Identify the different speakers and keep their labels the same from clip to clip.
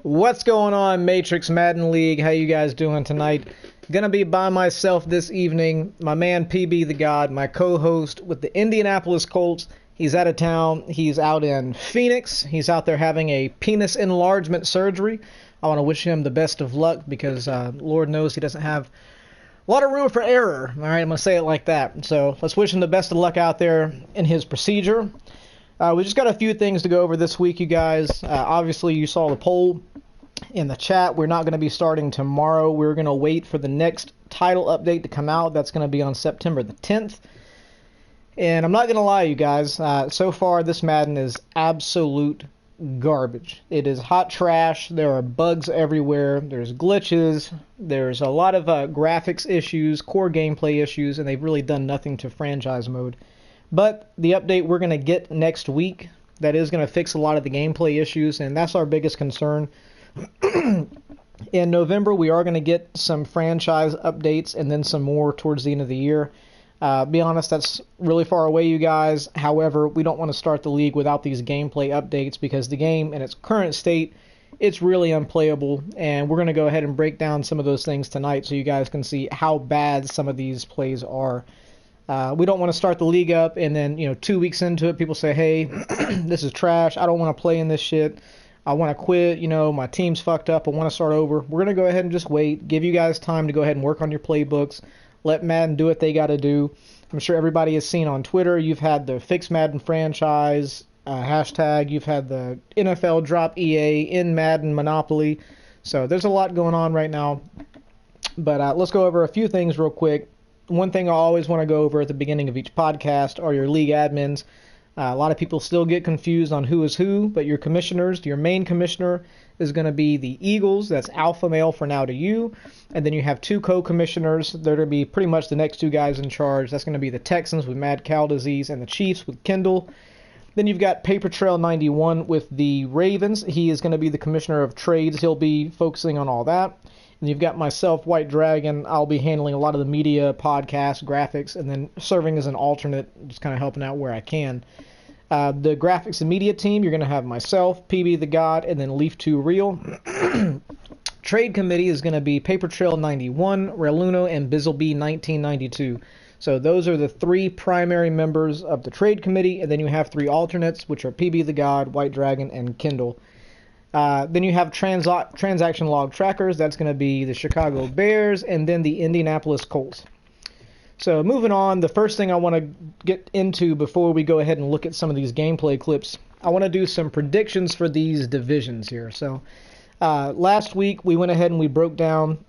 Speaker 1: What's going on, Matrix Madden League? How you guys doing tonight? Gonna be by myself this evening. My man PB the God, my co-host with the Indianapolis Colts. He's out of town. He's out in Phoenix. He's out there having a penis enlargement surgery. I want to wish him the best of luck because Lord knows he doesn't have a lot of room for error. All right, I'm gonna say it like that. So let's wish him the best of luck out there in his procedure. We just got a few things to go over this week, you guys. Obviously, you saw the poll in the chat. We're not going to be starting tomorrow. We're going to wait for the next title update to come out. That's going to be on September the 10th. And I'm not going to lie, you guys. So far, this Madden is absolute garbage. It is hot trash. There are bugs everywhere. There's glitches. There's a lot of graphics issues, core gameplay issues, and they've really done nothing to franchise mode. But the update we're going to get next week, that is going to fix a lot of the gameplay issues, and that's our biggest concern. In November, we are going to get some franchise updates and then some more towards the end of the year. Be honest, that's really far away, you guys. However, we don't want to start the league without these gameplay updates because the game in its current state, it's really unplayable, and we're going to go ahead and break down some of those things tonight so you guys can see how bad some of these plays are. We don't want to start the league up and then, 2 weeks into it, people say, hey, this is trash. I don't want to play in this shit. I want to quit. My team's fucked up. I want to start over. We're going to go ahead and just wait. Give you guys time to go ahead and work on your playbooks. Let Madden do what they got to do. I'm sure everybody has seen on Twitter, you've had the Fix Madden franchise hashtag. You've had the NFL drop EA in Madden Monopoly. So there's a lot going on right now. But let's go over a few things real quick. One thing I always want to go over at the beginning of each podcast are your league admins. A lot of people still get confused on who is who, but your commissioners, your main commissioner is going to be the Eagles. That's alpha male for now to you. And then you have two co-commissioners. They're going to be pretty much the next two guys in charge. That's going to be the Texans with Mad Cow Disease and the Chiefs with Kendall. Then you've got Paper Trail 91 with the Ravens. He is going to be the commissioner of trades. He'll be focusing on all that. And you've got myself, White Dragon. I'll be handling a lot of the media, podcasts, graphics, and then serving as an alternate, just kind of helping out where I can. The graphics and media team, you're going to have myself, PB the God, and then Leaf 2 Real. Trade committee is going to be Paper Trail 91, Reluno, and Bizzleby 1992. So those are the three primary members of the trade committee, and then you have three alternates, which are PB the God, White Dragon, and Kindle. Then you have transaction log trackers. That's going to be the Chicago Bears and then the Indianapolis Colts. So moving on, the first thing I want to get into before we go ahead and look at some of these gameplay clips, I want to do some predictions for these divisions here. So last week we went ahead and we broke down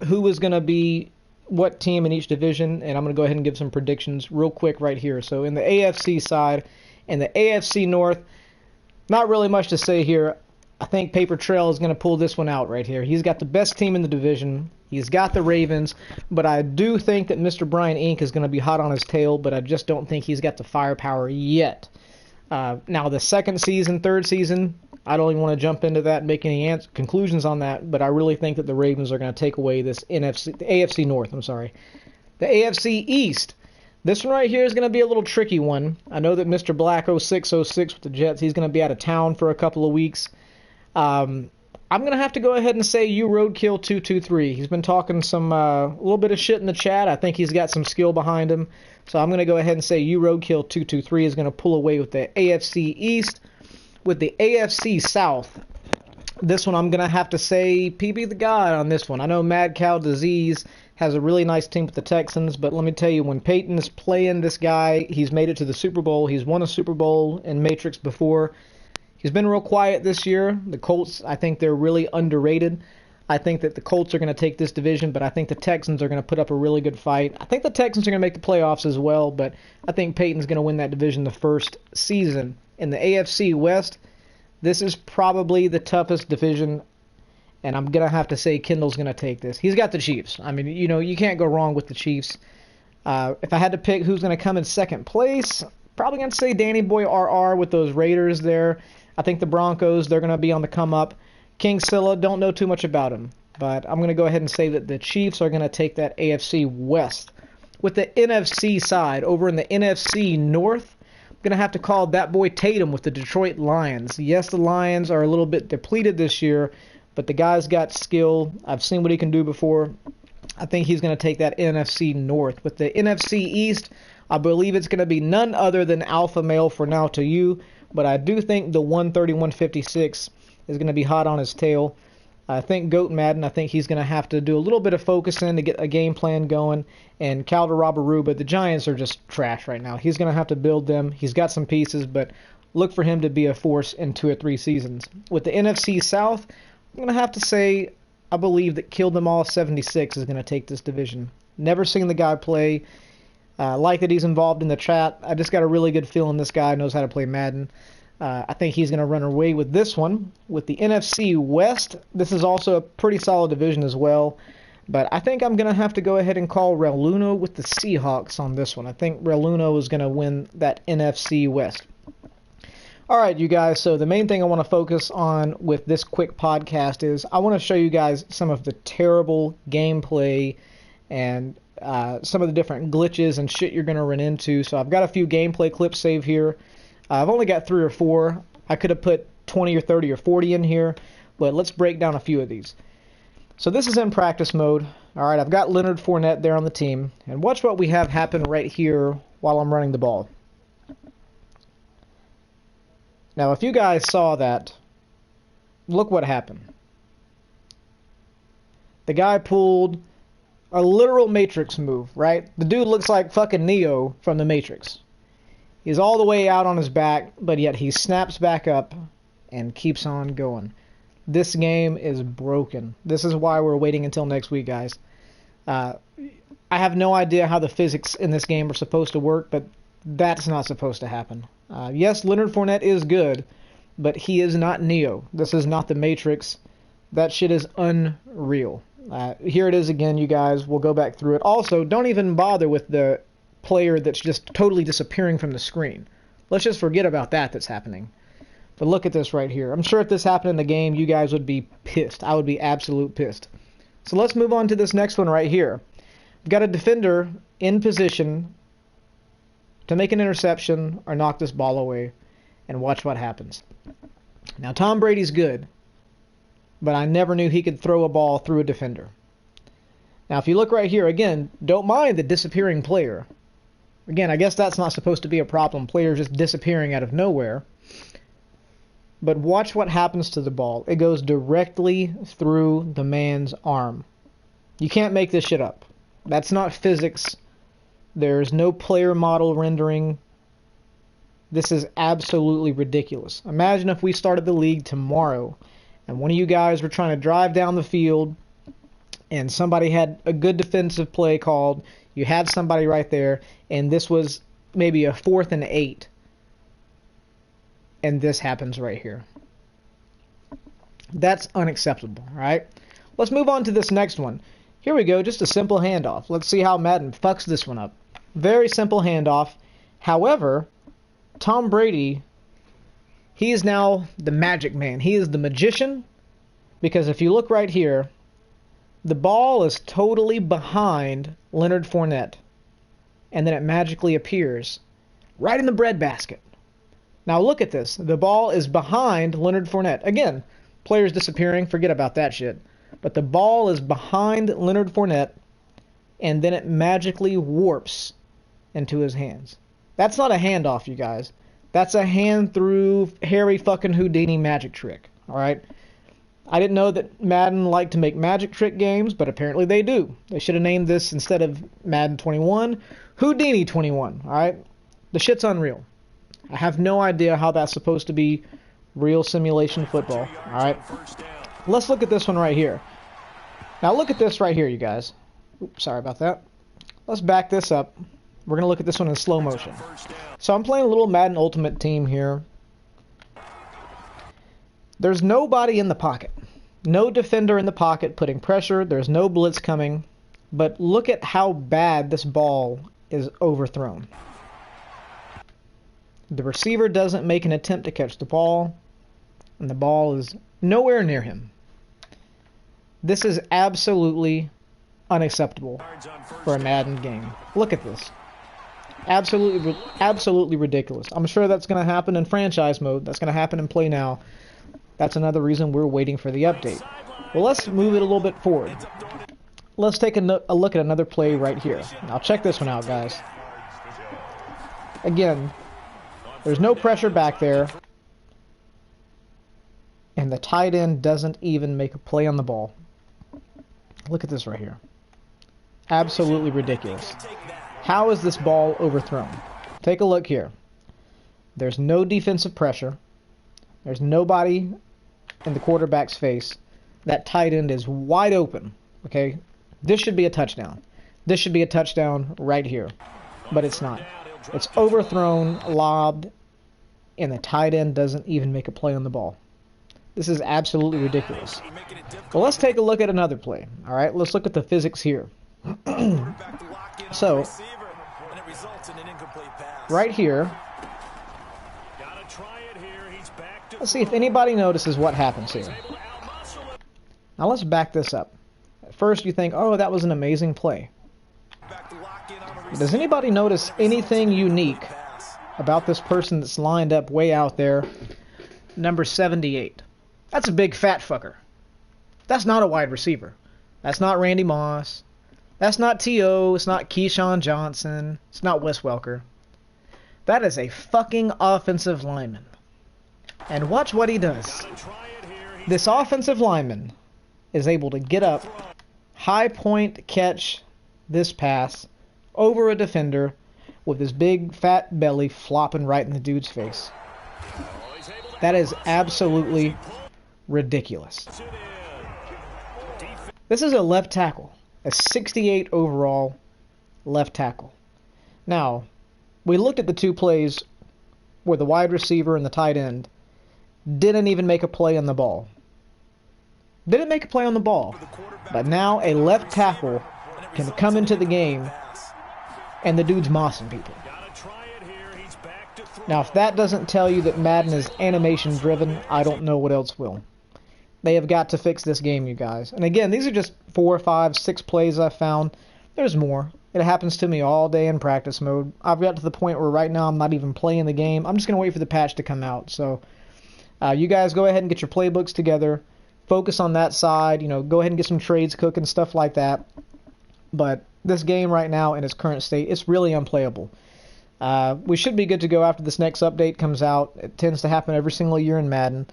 Speaker 1: who was going to be what team in each division, and I'm going to go ahead and give some predictions real quick right here. So in the AFC side, in the AFC North, not really much to say here. I think Paper Trail is going to pull this one out right here. He's got the best team in the division. He's got the Ravens, but I do think that Mr. Brian Inc. is going to be hot on his tail, but I just don't think he's got the firepower yet. Now, the second season, third season, I don't even want to jump into that and make any conclusions on that, but I really think that the Ravens are going to take away this the AFC North, I'm sorry. The AFC East. This one right here is going to be a little tricky one. I know that Mr. Black 0606 with the Jets, he's going to be out of town for a couple of weeks. I'm going to have to go ahead and say you Roadkill 223. He's been talking some a little bit of shit in the chat. I think he's got some skill behind him. So I'm going to go ahead and say you Roadkill 223 is going to pull away with the AFC East. With the AFC South, this one I'm going to have to say PB the God on this one. I know Mad Cow Disease has a really nice team with the Texans, but let me tell you, when Peyton is playing this guy, he's made it to the Super Bowl. He's won a Super Bowl in Matrix before. He's been real quiet this year. The Colts, I think they're really underrated. I think that the Colts are going to take this division, but I think the Texans are going to put up a really good fight. I think the Texans are going to make the playoffs as well, but I think Peyton's going to win that division the first season. In the AFC West, this is probably the toughest division, and I'm going to have to say Kendall's going to take this. He's got the Chiefs. I mean, you can't go wrong with the Chiefs. If I had to pick who's going to come in second place, probably going to say Danny Boy RR with those Raiders there. I think the Broncos, they're going to be on the come up. King Silla, don't know too much about him, but I'm going to go ahead and say that the Chiefs are going to take that AFC West. With the NFC side, over in the NFC North, going to have to call that boy Tatum with the Detroit Lions. Yes, the Lions are a little bit depleted this year, but the guy's got skill. I've seen what he can do before. I think he's going to take that NFC North. With the NFC East, I believe it's going to be none other than Alpha Male for now to you, but I do think the 131-56 is going to be hot on his tail. I think Goat Madden, I think he's going to have to do a little bit of focusing to get a game plan going. And Calder but the Giants are just trash right now. He's going to have to build them. He's got some pieces, but look for him to be a force in 2 or 3 seasons. With the NFC South, I'm going to have to say I believe that Kill Them All 76 is going to take this division. Never seen the guy play. Like that he's involved in the chat. I just got a really good feeling this guy knows how to play Madden. I think he's going to run away with this one. With the NFC West, this is also a pretty solid division as well. But I think I'm going to have to go ahead and call Reluno with the Seahawks on this one. I think Reluno is going to win that NFC West. All right, you guys, so the main thing I want to focus on with this quick podcast is I want to show you guys some of the terrible gameplay and some of the different glitches and shit you're going to run into. So I've got a few gameplay clips saved here. I've only got 3 or 4. I could have put 20 or 30 or 40 in here, but let's break down a few of these. So this is in practice mode. All right, I've got Leonard Fournette there on the team. And watch what we have happen right here while I'm running the ball. Now, if you guys saw that, look what happened. The guy pulled a literal Matrix move, right? The dude looks like fucking Neo from the Matrix. He's all the way out on his back, but yet he snaps back up and keeps on going. This game is broken. This is why we're waiting until next week, guys. I have no idea how the physics in this game are supposed to work, but that's not supposed to happen. Yes, Leonard Fournette is good, but he is not Neo. This is not the Matrix. That shit is unreal. Here it is again, you guys. We'll go back through it. Also, don't even bother with the player that's just totally disappearing from the screen. Let's just forget about that's happening. But look at this right here. I'm sure if this happened in the game, you guys would be pissed. I would be absolute pissed. So let's move on to this next one right here. We've got a defender in position to make an interception or knock this ball away, and watch what happens. Now, Tom Brady's good, but I never knew he could throw a ball through a defender. Now, if you look right here, again, don't mind the disappearing player. Again, I guess that's not supposed to be a problem. Players just disappearing out of nowhere. But watch what happens to the ball. It goes directly through the man's arm. You can't make this shit up. That's not physics. There's no player model rendering. This is absolutely ridiculous. Imagine if we started the league tomorrow and one of you guys were trying to drive down the field and somebody had a good defensive play called. You had somebody right there, and this was maybe a 4th and 8. And this happens right here. That's unacceptable, right? Let's move on to this next one. Here we go, just a simple handoff. Let's see how Madden fucks this one up. Very simple handoff. However, Tom Brady, he is now the magic man. He is the magician, because if you look right here, the ball is totally behind Leonard Fournette, and then it magically appears right in the breadbasket. Now look at this. The ball is behind Leonard Fournette. Again, players disappearing, forget about that shit. But the ball is behind Leonard Fournette, and then it magically warps into his hands. That's not a handoff, you guys. That's a hand through Harry fucking Houdini magic trick. Alright? I didn't know that Madden liked to make magic trick games, but apparently they do. They should have named this, instead of Madden 21, Houdini 21. Alright? The shit's unreal. I have no idea how that's supposed to be real simulation football. Alright? Let's look at this one right here. Now look at this right here, you guys. Oops, sorry about that. Let's back this up. We're going to look at this one in slow motion. So I'm playing a little Madden Ultimate Team here. There's nobody in the pocket. No defender in the pocket putting pressure. There's no blitz coming. But look at how bad this ball is overthrown. The receiver doesn't make an attempt to catch the ball, and the ball is nowhere near him. This is absolutely unacceptable for a Madden game. Look at this. Absolutely ridiculous. I'm sure that's going to happen in franchise mode. That's going to happen in Play Now. That's another reason we're waiting for the update. Well, let's move it a little bit forward. Let's take a look at another play right here. Now check this one out, guys. Again, there's no pressure back there. And the tight end doesn't even make a play on the ball. Look at this right here. Absolutely ridiculous. How is this ball overthrown? Take a look here. There's no defensive pressure. There's nobody in the quarterback's face. That tight end is wide open. Okay? This should be a touchdown. This should be a touchdown right here. But it's not. It's overthrown, lobbed, and the tight end doesn't even make a play on the ball. This is absolutely ridiculous. Well, let's take a look at another play. All right? Let's look at the physics here. So, right here, let's see if anybody notices what happens here. Now let's back this up. At first you think, oh, that was an amazing play. Does anybody notice anything unique about this person that's lined up way out there? Number 78. That's a big fat fucker. That's not a wide receiver. That's not Randy Moss. That's not T.O. It's not Keyshawn Johnson. It's not Wes Welker. That is a fucking offensive lineman. And watch what he does. This offensive lineman is able to get up, high point catch this pass over a defender with his big fat belly flopping right in the dude's face. That is absolutely ridiculous. This is a left tackle. A 68 overall left tackle. Now, we looked at the two plays where the wide receiver and the tight end didn't even make a play on the ball. Didn't make a play on the ball. But now a left tackle can come into the game and the dude's mossing people. Now, if that doesn't tell you that Madden is animation driven, I don't know what else will. They have got to fix this game, you guys. And again, these are just 4, 5, 6 plays I found. There's more. It happens to me all day in practice mode. I've got to the point where right now I'm not even playing the game. I'm just going to wait for the patch to come out. So you guys go ahead and get your playbooks together. Focus on that side. You know, go ahead and get some trades cooking, stuff like that. But this game right now in its current state, it's really unplayable. We should be good to go after this next update comes out. It tends to happen every single year in Madden.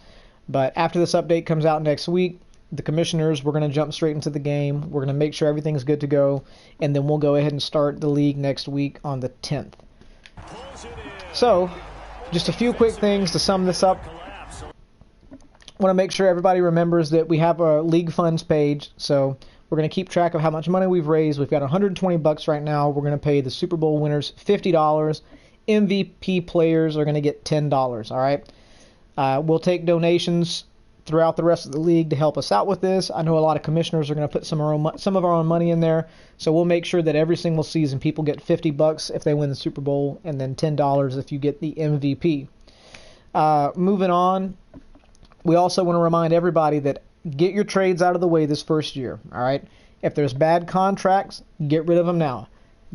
Speaker 1: But after this update comes out next week, the commissioners, we're going to jump straight into the game. We're going to make sure everything's good to go. And then we'll go ahead and start the league next week on the 10th. So, just a few quick things to sum this up. I want to make sure everybody remembers that we have a league funds page. So, we're going to keep track of how much money we've raised. We've got $120 right now. We're going to pay the Super Bowl winners $50. MVP players are going to get $10. All right? We'll take donations throughout the rest of the league to help us out with this. I know a lot of commissioners are going to put some of our own money in there, so we'll make sure that every single season people get $50 if they win the Super Bowl, and then $10 if you get the MVP. Moving on, we also want to remind everybody that get your trades out of the way this first year. All right, if there's bad contracts, get rid of them now.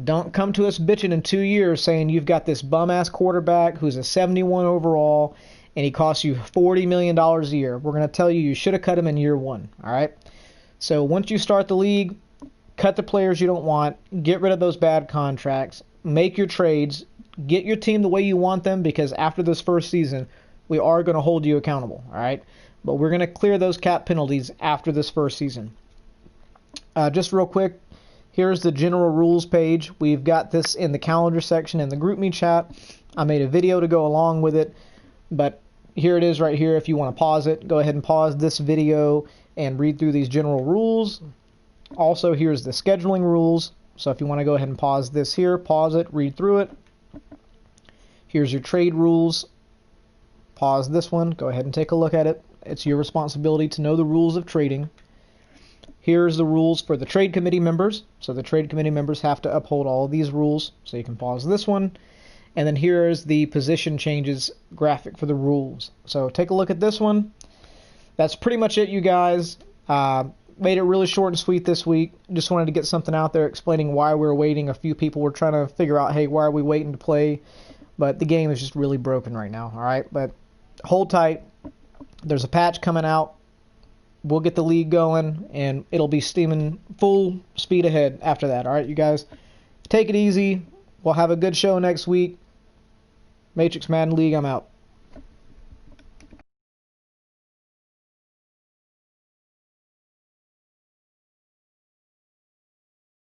Speaker 1: Don't come to us bitching in 2 years saying you've got this bum-ass quarterback who's a 71 overall and he costs you $40 million a year. We're going to tell you you should have cut him in year one, all right? So once you start the league, cut the players you don't want, get rid of those bad contracts, make your trades, get your team the way you want them, because after this first season, we are going to hold you accountable, all right? But we're going to clear those cap penalties after this first season. Just real quick, here's the general rules page. We've got this in the calendar section in the GroupMe chat. I made a video to go along with it, but here it is right here. If you want to pause it, go ahead and pause this video and read through these general rules. Also, here's the scheduling rules. So if you want to go ahead and pause this here, pause it, read through it. Here's your trade rules. Pause this one. Go ahead and take a look at it. It's your responsibility to know the rules of trading. Here's the rules for the trade committee members. So the trade committee members have to uphold all of these rules. So you can pause this one. And then here's the position changes graphic for the rules. So take a look at this one. That's pretty much it, you guys. Made it really short and sweet this week. Just wanted to get something out there explaining why we're waiting. A few people were trying to figure out, hey, why are we waiting to play? But the game is just really broken right now, all right? But hold tight. There's a patch coming out. We'll get the league going, and it'll be steaming full speed ahead after that, all right, you guys? Take it easy. We'll have a good show next week. Matrix Madden League, I'm out.